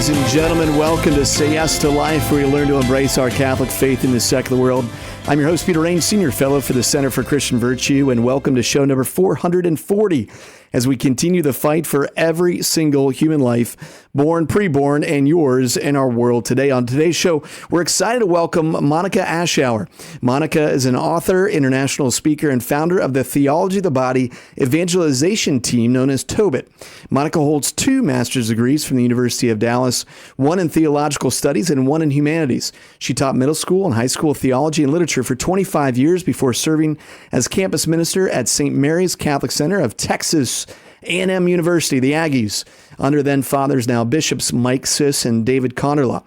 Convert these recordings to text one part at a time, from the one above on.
Ladies and gentlemen, welcome to Say Yes to Life, where you learn to embrace our Catholic faith in this secular world. I'm your host, Peter Rains, Senior Fellow for the Center for Christian Virtue, and welcome to show number 440 as we continue the fight for every single human life, born, preborn, and yours in our world today. On today's show, we're excited to welcome Monica Ashour. Monica is an author, international speaker, and founder of the Theology of the Body evangelization team known as TOBIT. Monica holds 2 master's degrees from the University of Dallas, one in theological studies and one in humanities. She taught middle school and high school theology and literature for 25 years before serving as campus minister at St. Mary's Catholic Center of Texas A&M University, the Aggies, under then fathers, now bishops Mike Siss and David Conderla.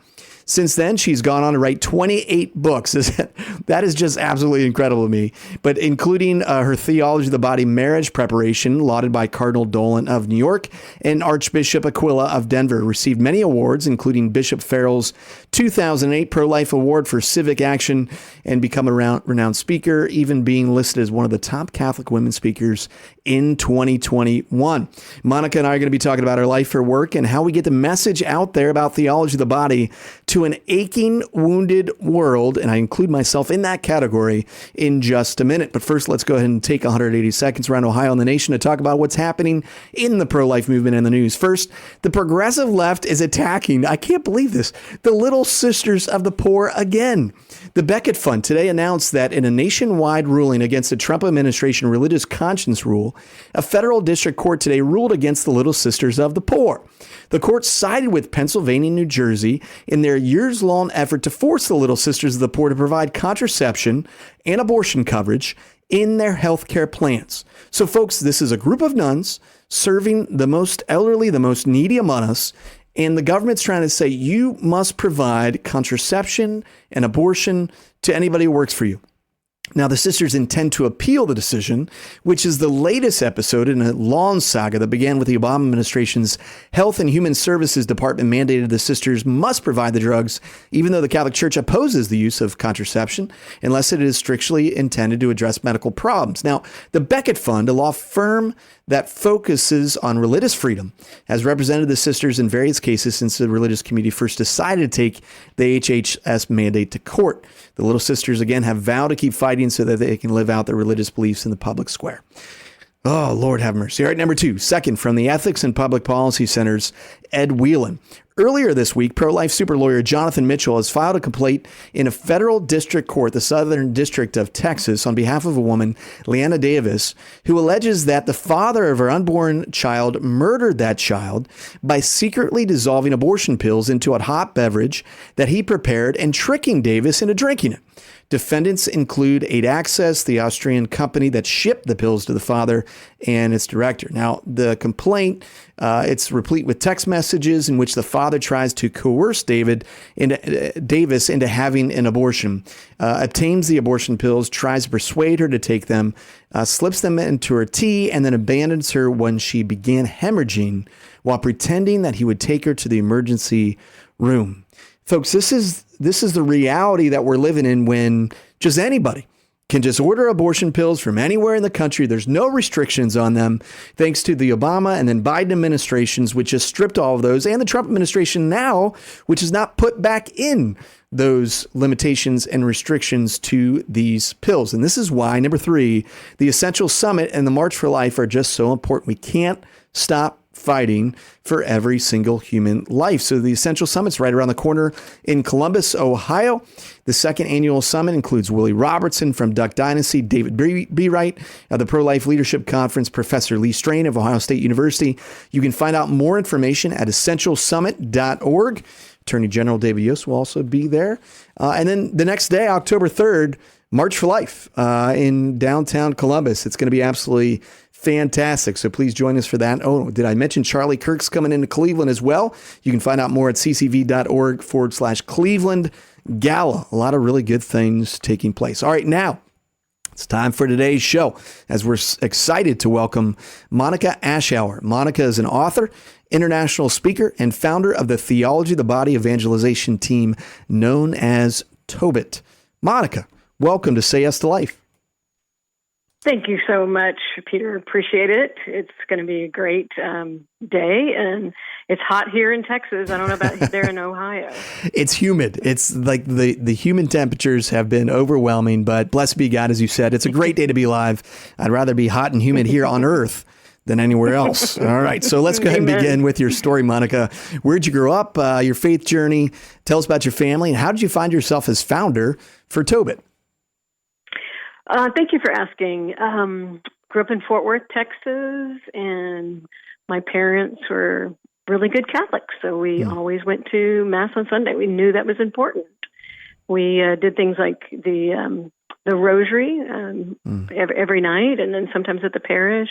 Since then, she's gone on to write 28 books. That is just absolutely incredible to me. But including her Theology of the Body marriage preparation, lauded by Cardinal Dolan of New York and Archbishop Aquila of Denver, received many awards, including Bishop Farrell's 2008 Pro-Life Award for Civic Action, and become a renowned speaker, even being listed as one of the top Catholic women speakers in 2021. Monica and I are going to be talking about her life, her work, and how we get the message out there about theology of the body to an aching, wounded world, and I include myself in that category in just a minute. But first, let's go ahead and take 180 seconds around Ohio and the nation to talk about what's happening in the pro-life movement and the news. First, the progressive left is attacking, I can't believe this, the Little Sisters of the Poor again. The Becket Fund today announced that in a nationwide ruling against the Trump administration religious conscience rule, a federal district court today ruled against the Little Sisters of the Poor. The court sided with Pennsylvania and New Jersey in their years-long effort to force the Little Sisters of the Poor to provide contraception and abortion coverage in their health care plans. So, folks, this is a group of nuns serving the most elderly, the most needy among us, and the government's trying to say you must provide contraception and abortion to anybody who works for you. Now, the sisters intend to appeal the decision, which is the latest episode in a long saga that began with the Obama administration's Health and Human Services Department mandated the sisters must provide the drugs, even though the Catholic Church opposes the use of contraception, unless it is strictly intended to address medical problems. Now, the Becket Fund, a law firm that focuses on religious freedom, has represented the sisters in various cases since the religious community first decided to take the HHS mandate to court. The Little Sisters, again, have vowed to keep fighting so that they can live out their religious beliefs in the public square. Oh, Lord have mercy. All right, number 2, second, from the Ethics and Public Policy Center's Ed Whelan. Earlier this week, pro-life super lawyer Jonathan Mitchell has filed a complaint in a federal district court, the Southern District of Texas, on behalf of a woman, Leanna Davis, who alleges that the father of her unborn child murdered that child by secretly dissolving abortion pills into a hot beverage that he prepared and tricking Davis into drinking it. Defendants include Aid Access, the Austrian company that shipped the pills to the father, and its director. Now, the complaint, it's replete with text messages in which the father tries to coerce Davis into having an abortion, obtains the abortion pills, tries to persuade her to take them, slips them into her tea, and then abandons her when she began hemorrhaging while pretending that he would take her to the emergency room. Folks, this is the reality that we're living in when just anybody can just order abortion pills from anywhere in the country. There's no restrictions on them, thanks to the Obama and then Biden administrations, which just stripped all of those, and the Trump administration now, which has not put back in those limitations and restrictions to these pills. And this is why, number 3, the Essential Summit and the March for Life are just so important. We can't stop fighting for every single human life. So the Essential Summit's right around the corner in Columbus, Ohio. The second annual summit includes Willie Robertson from Duck Dynasty, David B. Wright of the Pro-Life Leadership Conference, Professor Lee Strain of Ohio State University. You can find out more information at essentialsummit.org. Attorney General David Yost will also be there. And then the next day, October 3rd, March for Life in downtown Columbus. It's going to be absolutely fantastic. So please join us for that. Oh, did I mention Charlie Kirk's coming into Cleveland as well? You can find out more at ccv.org/Cleveland Gala. A lot of really good things taking place. All right, now it's time for today's show as we're excited to welcome Monica Ashour. Monica is an author, international speaker, and founder of the Theology of the Body evangelization team known as TOBIT. Monica, welcome to Say Yes to Life. Thank you so much, Peter. Appreciate it. It's going to be a great day, and it's hot here in Texas. I don't know about there in Ohio. It's humid. It's like the human temperatures have been overwhelming, but blessed be God, as you said. It's a great day to be alive. I'd rather be hot and humid here on Earth than anywhere else. All right, so let's go ahead and begin with your story, Monica. Where'd you grow up, your faith journey? Tell us about your family, and how did you find yourself as founder for Tobit? Thank you for asking. Grew up in Fort Worth, Texas, and my parents were really good Catholics, so we always went to Mass on Sunday. We knew that was important. We did things like the Rosary every night, and then sometimes at the parish.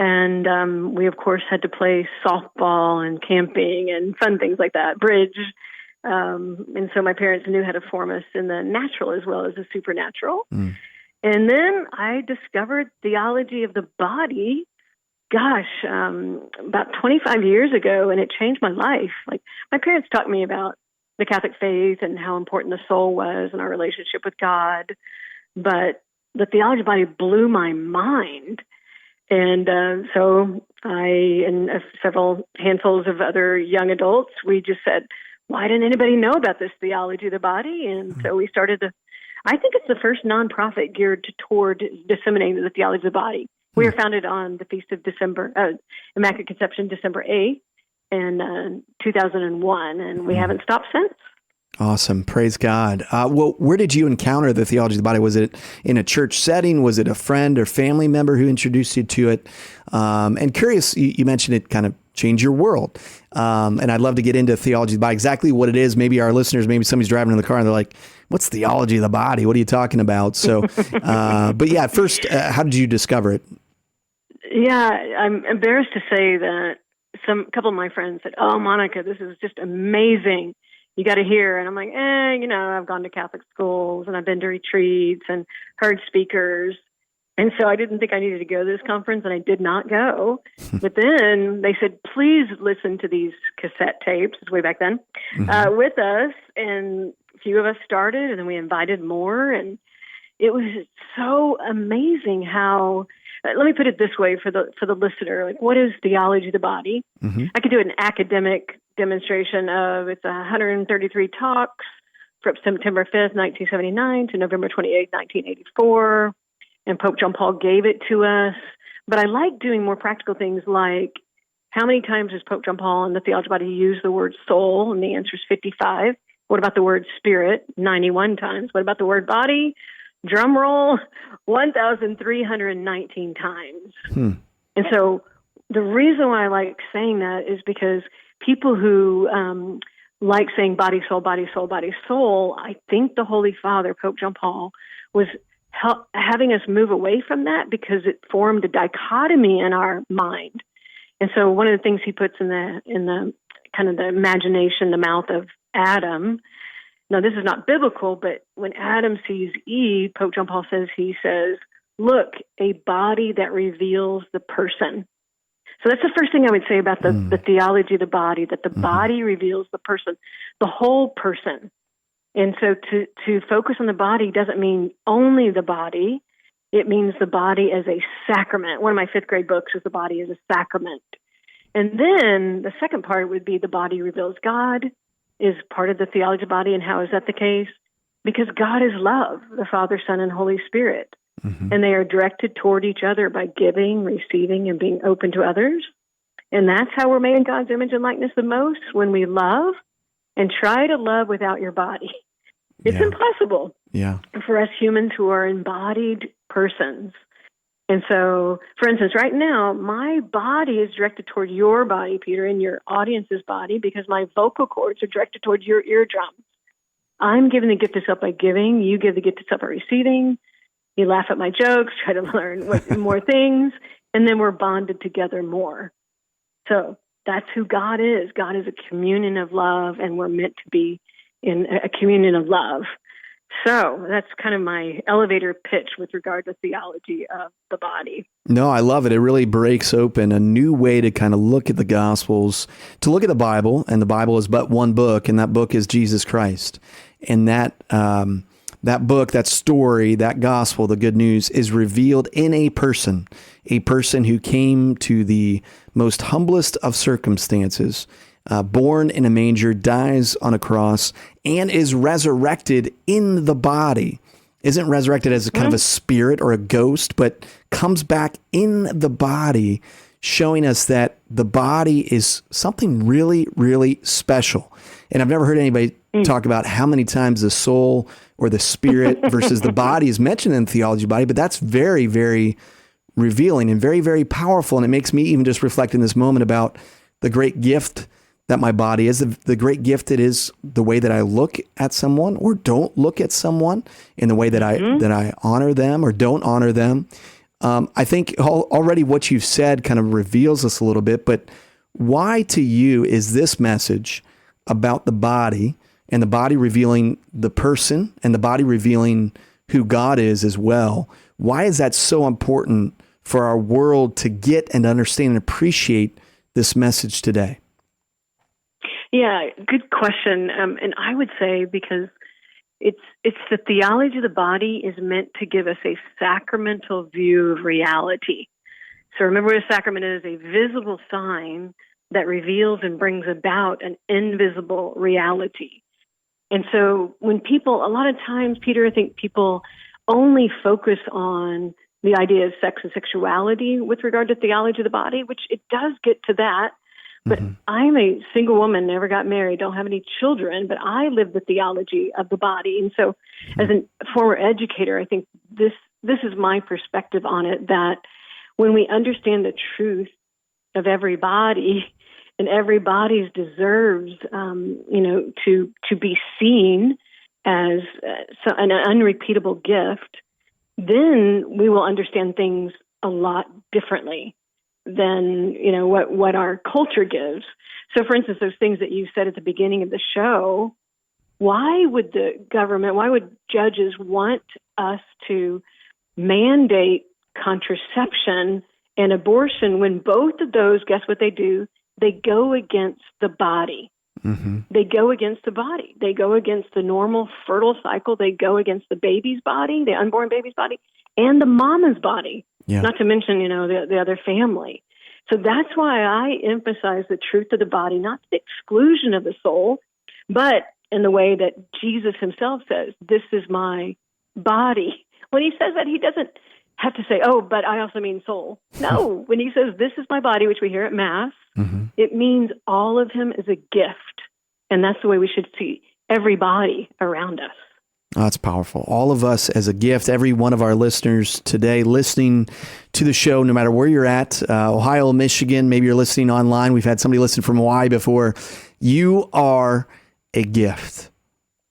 And we, of course, had to play softball and camping and fun things like that, bridge. And so my parents knew how to form us in the natural as well as the supernatural. And then I discovered theology of the body, about 25 years ago, and it changed my life. Like, my parents taught me about the Catholic faith and how important the soul was and our relationship with God. But the theology of the body blew my mind. And so I and several handfuls of other young adults, we just said, why didn't anybody know about this theology of the body? And so we started I think it's the first nonprofit geared toward disseminating the theology of the body. We were founded on the Feast of Immaculate Conception, December 8th, in 2001, and we haven't stopped since. Awesome. Praise God. Well, where did you encounter the theology of the body? Was it in a church setting? Was it a friend or family member who introduced you to it? And curious, you mentioned it kind of changed your world. And I'd love to get into theology of the body, exactly what it is. Maybe our listeners, maybe somebody's driving in the car and they're like, what's theology of the body? What are you talking about? So, but yeah, first, how did you discover it? Yeah, I'm embarrassed to say that a couple of my friends said, oh, Monica, this is just amazing. You got to hear. And I'm like, I've gone to Catholic schools and I've been to retreats and heard speakers. And so I didn't think I needed to go to this conference, and I did not go. But then they said, please listen to these cassette tapes, it's way back then, with us. And a few of us started, and then we invited more. And it was so amazing how, let me put it this way for the listener, like, what is theology of the body? I could do an academic demonstration of, it's 133 talks from September 5th, 1979 to November 28th, 1984. And Pope John Paul gave it to us. But I like doing more practical things like, how many times does Pope John Paul in the theology of the body use the word soul? And the answer is 55. What about the word spirit? 91 times. What about the word body? Drum roll, 1,319 times. And so the reason why I like saying that is because people who like saying body, soul, body, soul, body, soul, I think the Holy Father, Pope John Paul, was having us move away from that because it formed a dichotomy in our mind. And so one of the things he puts in the kind of the imagination, the mouth of Adam. Now, this is not biblical, but when Adam sees Eve, Pope John Paul he says, look, a body that reveals the person. So that's the first thing I would say about the theology of the body, that the body reveals the person, the whole person. And so to focus on the body doesn't mean only the body. It means the body as a sacrament. One of my fifth grade books is The Body as a Sacrament. And then the second part would be the body reveals God is part of the theology of the body. And how is that the case? Because God is love, the Father, Son, and Holy Spirit. And they are directed toward each other by giving, receiving, and being open to others. And that's how we're made in God's image and likeness the most, when we love and try to love without your body. It's impossible for us humans who are embodied persons. And so, for instance, right now, my body is directed toward your body, Peter, and your audience's body, because my vocal cords are directed toward your eardrums. I'm giving the gift of self by giving. You give the gift of self by receiving. You laugh at my jokes, try to learn more things, and then we're bonded together more. So that's who God is. God is a communion of love, and we're meant to be in a communion of love. So that's kind of my elevator pitch with regard to theology of the body. No, I love it. It really breaks open a new way to kind of look at the Gospels, to look at the Bible, and the Bible is but one book, and that book is Jesus Christ. And that that book, that story, that gospel, the good news is revealed in a person who came to the most humblest of circumstances, born in a manger, dies on a cross, and is resurrected in the body. Isn't resurrected as a kind of a spirit or a ghost, but comes back in the body, showing us that the body is something really, really special. And I've never heard anybody talk about how many times the soul or the spirit versus the body is mentioned in theology of the body, but that's very, very revealing and very, very powerful. And it makes me even just reflect in this moment about the great gift that my body is, the great gift it is, the way that I look at someone or don't look at someone, in the way that I honor them or don't honor them. I think already what you've said kind of reveals this a little bit, but why to you is this message about the body and the body revealing the person and the body revealing who God is as well? Why is that so important for our world to get and understand and appreciate this message today? Yeah, good question. And I would say because it's the theology of the body is meant to give us a sacramental view of reality. So remember, what a sacrament is: a visible sign that reveals and brings about an invisible reality. And so when people, a lot of times, Peter, I think people only focus on the idea of sex and sexuality with regard to theology of the body, which it does get to that. But I'm a single woman, never got married, don't have any children, but I live the theology of the body. And so as a former educator, I think this is my perspective on it, that when we understand the truth of every body, and every body deserves, to be seen as an unrepeatable gift, then we will understand things a lot differently than what our culture gives. So, for instance, those things that you said at the beginning of the show, why would the government, why would judges want us to mandate contraception and abortion when both of those, guess what they do? They go against the body. They go against the body. They go against the normal fertile cycle. They go against the baby's body, the unborn baby's body, and the mama's body, not to mention, the other family. So that's why I emphasize the truth of the body, not to the exclusion of the soul, but in the way that Jesus himself says, this is my body. When he says that, he doesn't have to say, oh, but I also mean soul. No, when he says, this is my body, which we hear at Mass, it means all of him is a gift. And that's the way we should see every body around us. Oh, that's powerful. All of us as a gift, every one of our listeners today listening to the show, no matter where you're at, Ohio, Michigan, maybe you're listening online. We've had somebody listen from Hawaii before. You are a gift,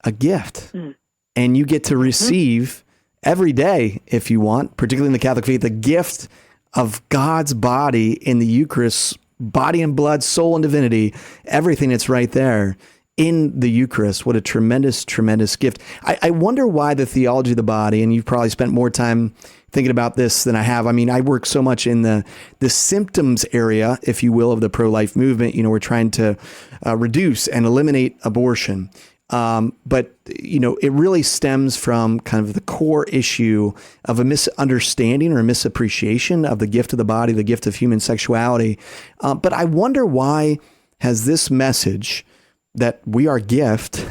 and you get to receive every day, if you want, particularly in the Catholic faith, the gift of God's body in the Eucharist, body and blood, soul and divinity, everything that's right there in the Eucharist. What a tremendous, tremendous gift. I wonder why the theology of the body, and you've probably spent more time thinking about this than I have. I mean, I work so much in the symptoms area, if you will, of the pro-life movement. We're trying to reduce and eliminate abortion. But it really stems from kind of the core issue of a misunderstanding or a misappreciation of the gift of the body, the gift of human sexuality. But I wonder, why has this message that we are gift,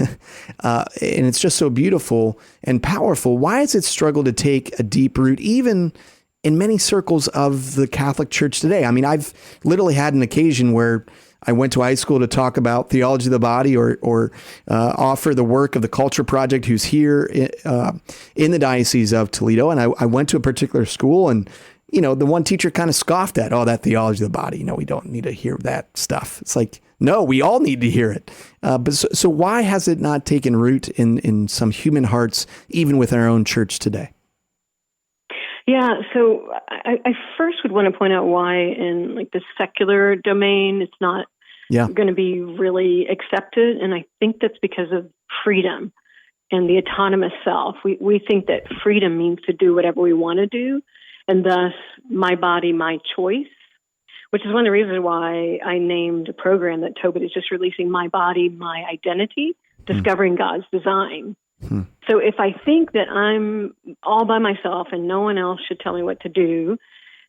and it's just so beautiful and powerful, why has it struggled to take a deep root, even in many circles of the Catholic Church today? I mean, I've literally had an occasion where I went to high school to talk about theology of the body or offer the work of the Culture Project, who's here in the Diocese of Toledo. And I went to a particular school, and, the one teacher kind of scoffed at, that theology of the body. We don't need to hear that stuff. It's like, no, we all need to hear it. But so why has it not taken root in some human hearts, even within our own church today? Yeah, so I first would want to point out why in the secular domain it's not going to be really accepted, and I think that's because of freedom and the autonomous self. We think that freedom means to do whatever we want to do, and thus my body, my choice, which is one of the reasons why I named a program that Tobit is just releasing, My Body, My Identity, Discovering God's Design. So if I think that I'm all by myself and no one else should tell me what to do,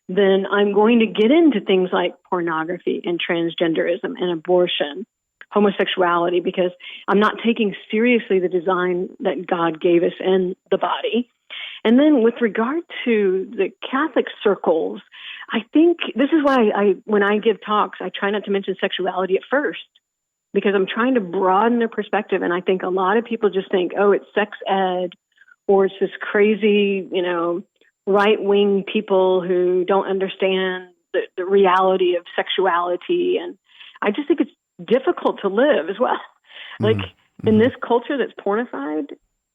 then I'm going to get into things like pornography and transgenderism and abortion, homosexuality, because I'm not taking seriously the design that God gave us in the body. And then with regard to the Catholic circles, I think this is why when I give talks, I try not to mention sexuality at first, because I'm trying to broaden their perspective. And I think a lot of people just think, oh, it's sex ed, or it's this crazy, right-wing people who don't understand the reality of sexuality. And I just think it's difficult to live as well. Like in this culture that's pornified,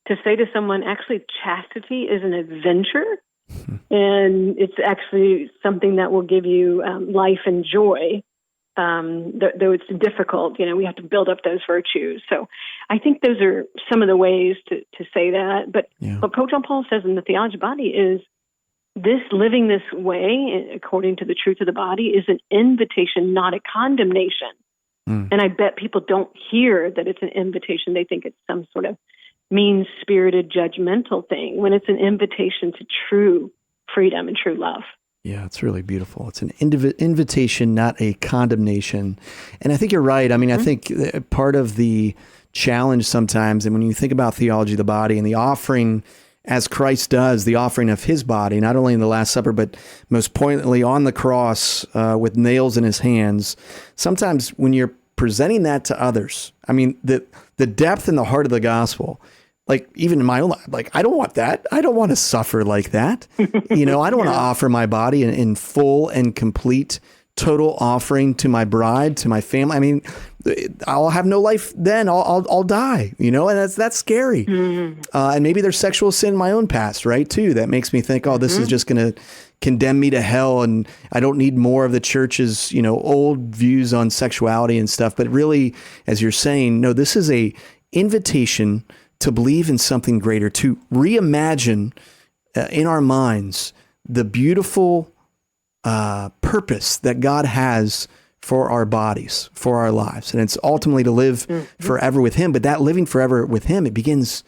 to say to someone, actually, chastity is an adventure, and it's actually something that will give you life and joy, though it's difficult. We have to build up those virtues. So I think those are some of the ways to say that. But what Pope John Paul says in the Theology of the Body is this living this way, according to the truth of the body, is an invitation, not a condemnation. And I bet people don't hear that it's an invitation. They think it's some sort of mean-spirited, judgmental thing, when it's an invitation to true freedom and true love. Yeah, it's really beautiful. It's an invitation, not a condemnation. And I think you're right. I mean, I think part of the challenge sometimes, and when you think about theology of the body and the offering, as Christ does, the offering of his body, not only in the Last Supper, but most poignantly on the cross with nails in his hands, sometimes when you're presenting that to others, I mean, the depth and the heart of the gospel, like even in my own life, like, I don't want that. I don't want to suffer like that. I don't want to offer my body in full and complete total offering to my bride, to my family. I mean, I'll have no life then. I'll die, and that's scary. And maybe there's sexual sin in my own past, right, too, that makes me think, oh, this is just going to condemn me to hell, and I don't need more of the church's, old views on sexuality and stuff. But really, as you're saying, no, this is a invitation to believe in something greater, to reimagine in our minds the beautiful purpose that God has for our bodies, for our lives. And it's ultimately to live forever with him. But that living forever with him, it begins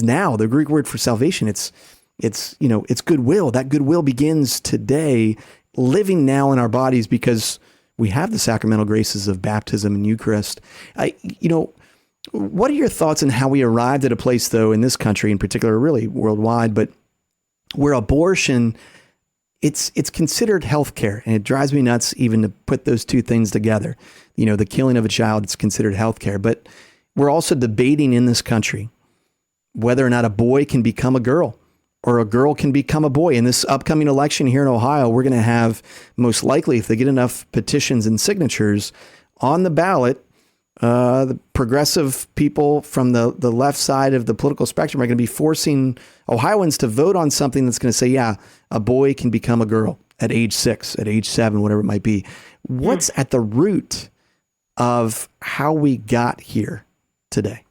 now. The Greek word for salvation, it's goodwill. That goodwill begins today, living now in our bodies, because we have the sacramental graces of baptism and Eucharist. What are your thoughts on how we arrived at a place, though, in this country in particular, really worldwide, but where abortion, it's considered healthcare, and it drives me nuts even to put those two things together. The killing of a child, it's considered healthcare, but we're also debating in this country whether or not a boy can become a girl or a girl can become a boy. In this upcoming election here in Ohio, we're going to have, most likely, if they get enough petitions and signatures on the ballot, the progressive people from the left side of the political spectrum are going to be forcing Ohioans to vote on something that's going to say, yeah, a boy can become a girl at age 6, at age 7, whatever it might be. What's at the root of how we got here today?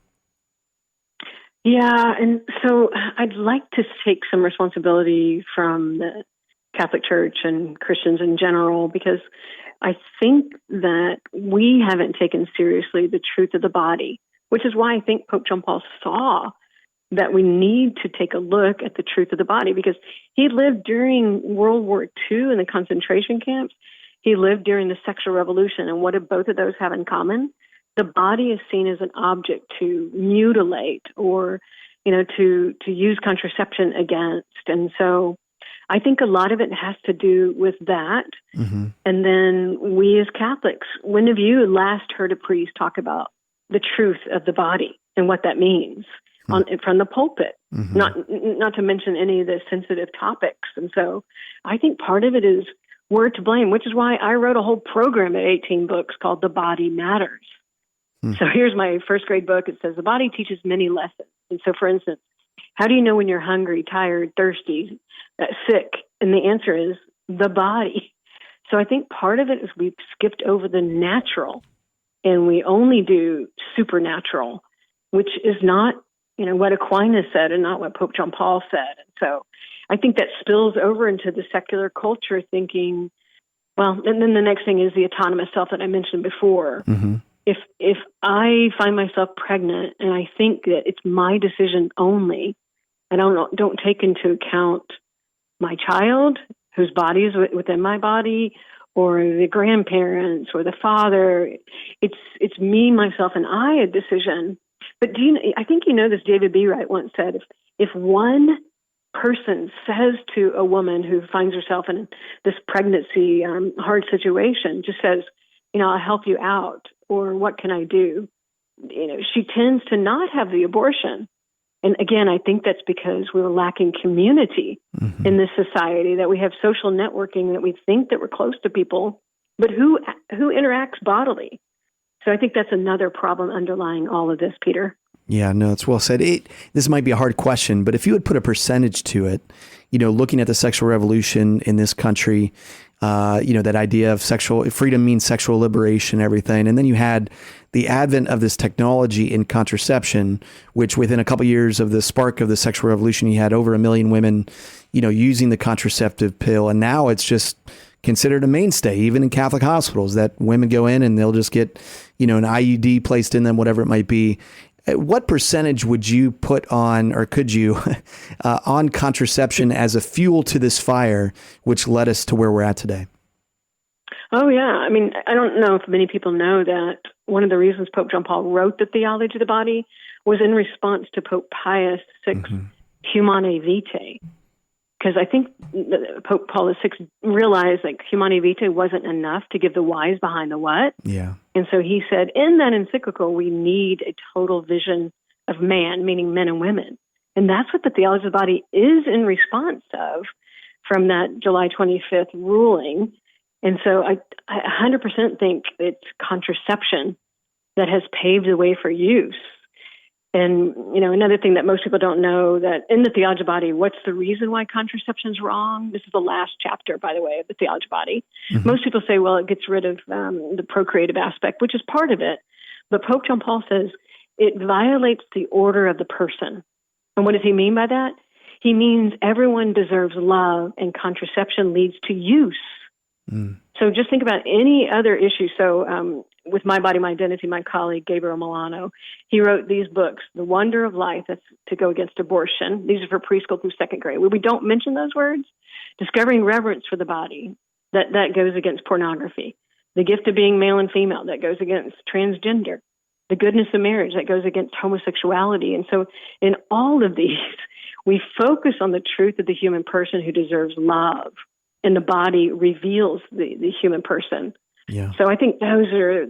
Yeah, and so I'd like to take some responsibility from the Catholic Church and Christians in general, because I think that we haven't taken seriously the truth of the body, which is why I think Pope John Paul saw that we need to take a look at the truth of the body, because he lived during World War II in the concentration camps. He lived during the sexual revolution. And what did both of those have in common? The body is seen as an object to mutilate or, to use contraception against. And so I think a lot of it has to do with that. And then we as Catholics, when have you last heard a priest talk about the truth of the body and what that means from the pulpit? Not to mention any of the sensitive topics. And so I think part of it is we're to blame, which is why I wrote a whole program at 18 books called The Body Matters. So here's my first grade book. It says the body teaches many lessons. And so, for instance, how do you know when you're hungry, tired, thirsty, sick? And the answer is the body. So I think part of it is we've skipped over the natural and we only do supernatural, which is not, what Aquinas said and not what Pope John Paul said. And so I think that spills over into the secular culture thinking, well, and then the next thing is the autonomous self that I mentioned before. if I find myself pregnant and I think that it's my decision only, I don't take into account my child, whose body is within my body, or the grandparents, or the father. It's me, myself, and I a decision. But I think this. David B. Wright once said, if one person says to a woman who finds herself in this pregnancy hard situation, just says, I'll help you out, or what can I do? She tends to not have the abortion. And again, I think that's because we're lacking community in this society, that we have social networking, that we think that we're close to people, but who interacts bodily? So I think that's another problem underlying all of this, Peter. Yeah, no, it's well said. This might be a hard question, but if you would put a percentage to it, looking at the sexual revolution in this country, that idea of sexual freedom means sexual liberation, everything. And then you had the advent of this technology in contraception, which within a couple of years of the spark of the sexual revolution, you had over 1 million women, using the contraceptive pill. And now it's just considered a mainstay, even in Catholic hospitals, that women go in and they'll just get, an IUD placed in them, whatever it might be. What percentage would you put on, or could you, on contraception as a fuel to this fire, which led us to where we're at today? Oh, yeah. I mean, I don't know if many people know that one of the reasons Pope John Paul wrote the Theology of the Body was in response to Pope Pius VI, Humanae Vitae. Because I think Pope Paul VI realized Humanae Vitae wasn't enough to give the whys behind the what. Yeah. And so he said, in that encyclical, we need a total vision of man, meaning men and women. And that's what the Theology of the Body is in response of from that July 25th ruling. And so I 100% think it's contraception that has paved the way for use. And, another thing that most people don't know, that in the Theology of the Body, what's the reason why contraception is wrong? This is the last chapter, by the way, of the Theology of the Body. Most people say, well, it gets rid of the procreative aspect, which is part of it. But Pope John Paul says it violates the order of the person. And what does he mean by that? He means everyone deserves love, and contraception leads to use. So just think about any other issue. So with My Body, My Identity, my colleague, Gabriel Milano, he wrote these books, The Wonder of Life, that's to go against abortion. These are for preschool through second grade. We don't mention those words. Discovering Reverence for the Body, that goes against pornography. The Gift of Being Male and Female, that goes against transgender. The Goodness of Marriage, that goes against homosexuality. And so in all of these, we focus on the truth of the human person who deserves love. And the body reveals the human person. Yeah. So I think those are,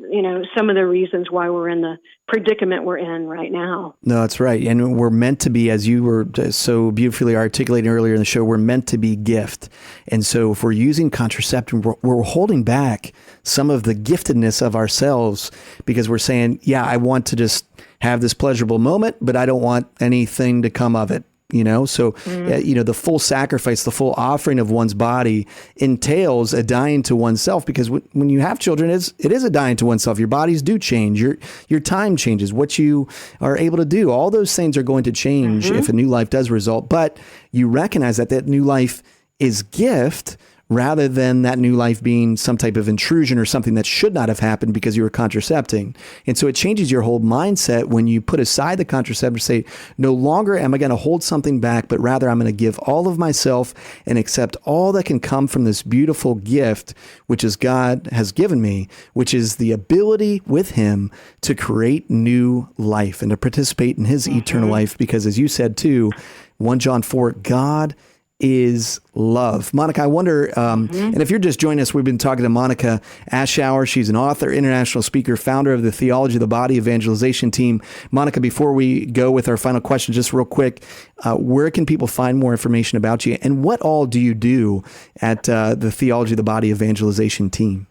some of the reasons why we're in the predicament we're in right now. No, that's right. And we're meant to be, as you were so beautifully articulating earlier in the show, we're meant to be gift. And so if we're using contraception, we're holding back some of the giftedness of ourselves, because we're saying, yeah, I want to just have this pleasurable moment, but I don't want anything to come of it. So, the full sacrifice, the full offering of one's body entails a dying to oneself, because when you have children, it is a dying to oneself. Your bodies do change. Your time changes. What you are able to do, all those things are going to change if a new life does result. But you recognize that new life is gift, rather than that new life being some type of intrusion or something that should not have happened because you were contracepting. And so it changes your whole mindset when you put aside the contraceptive, say, no longer am I going to hold something back, but rather I'm going to give all of myself and accept all that can come from this beautiful gift, which is God has given me, which is the ability with him to create new life and to participate in his eternal life. Because as you said too, 1 John 4, God is love. Monica, I wonder, and if you're just joining us, we've been talking to Monica Ashour. She's an author, international speaker, founder of the Theology of the Body evangelization team. Monica, before we go with our final question, just real quick, where can people find more information about you, and what all do you do at the Theology of the Body evangelization team?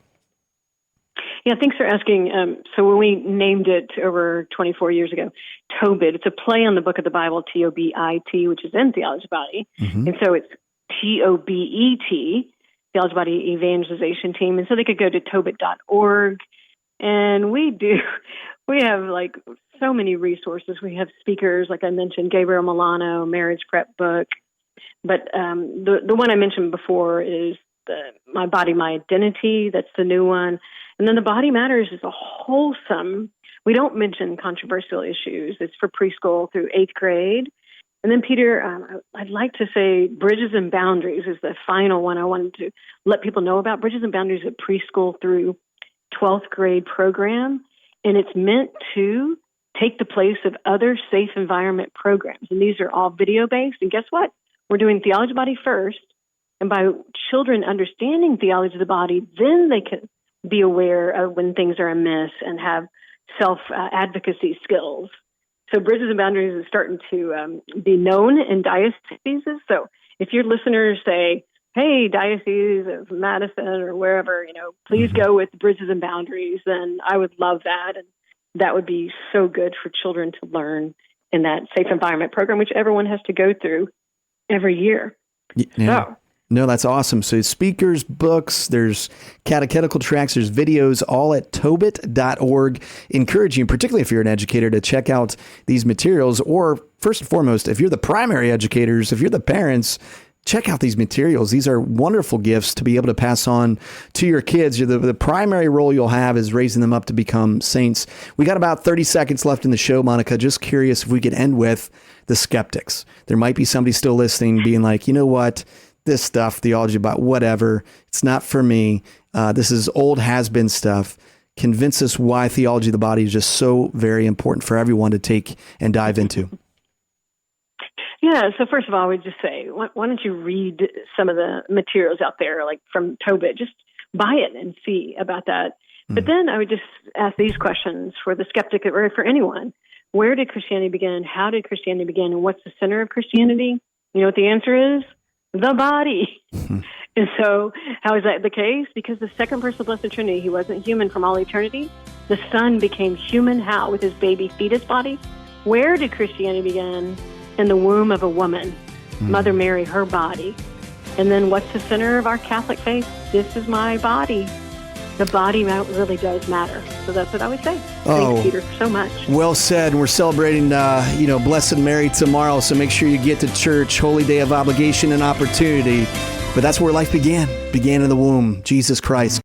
Yeah, thanks for asking. So when we named it over 24 years ago, Tobit, it's a play on the book of the Bible, Tobit, which is in Theology of the Body. And so it's Tobet, Theology of the Body Evangelization Team. And so they could go to tobit.org. And we have so many resources. We have speakers, like I mentioned, Gabriel Milano, marriage prep book. But the one I mentioned before is My Body, My Identity. That's the new one. And then The Body Matters is a wholesome. We don't mention controversial issues. It's for preschool through 8th grade. And then, Peter, I'd like to say Bridges and Boundaries is the final one I wanted to let people know about. Bridges and Boundaries is a preschool through 12th grade program, and it's meant to take the place of other safe environment programs. And these are all video-based. And guess what? We're doing theology of the body first. And by children understanding theology of the body, then they can be aware of when things are amiss and have self-advocacy skills. So Bridges and Boundaries is starting to be known in dioceses. So if your listeners say, hey, Diocese of Madison or wherever, please go with Bridges and Boundaries, then I would love that. And that would be so good for children to learn in that safe environment program, which everyone has to go through every year. Yeah. So, no, that's awesome. So speakers, books, there's catechetical tracks, there's videos, all at tobit.org. Encourage you, particularly if you're an educator, to check out these materials. Or first and foremost, if you're the primary educators, if you're the parents, check out these materials. These are wonderful gifts to be able to pass on to your kids. The primary role you'll have is raising them up to become saints. We got about 30 seconds left in the show, Monica. Just curious if we could end with the skeptics. There might be somebody still listening being like, you know what? This stuff, theology about whatever, it's not for me. This is old has-been stuff. Convince us why theology of the body is just so very important for everyone to take and dive into. Yeah, so first of all, I would just say, why don't you read some of the materials out there, like from Tobit? Just buy it and see about that. But then I would just ask these questions for the skeptic or for anyone. Where did Christianity begin? How did Christianity begin? And what's the center of Christianity? You know what the answer is? The body. And so how is that the case? Because the second person of the Blessed Trinity, he wasn't human from all eternity. The Son became human. How? With his baby fetus body. Where did Christianity begin? In the womb of a woman. Mother Mary, her body. And then what's the center of our Catholic faith? This is my body. The body really does matter. So that's what I would say. Thanks, Peter, so much. Well said. We're celebrating, Blessed Mary tomorrow, so make sure you get to church. Holy day of obligation and opportunity. But that's where life began in the womb, Jesus Christ.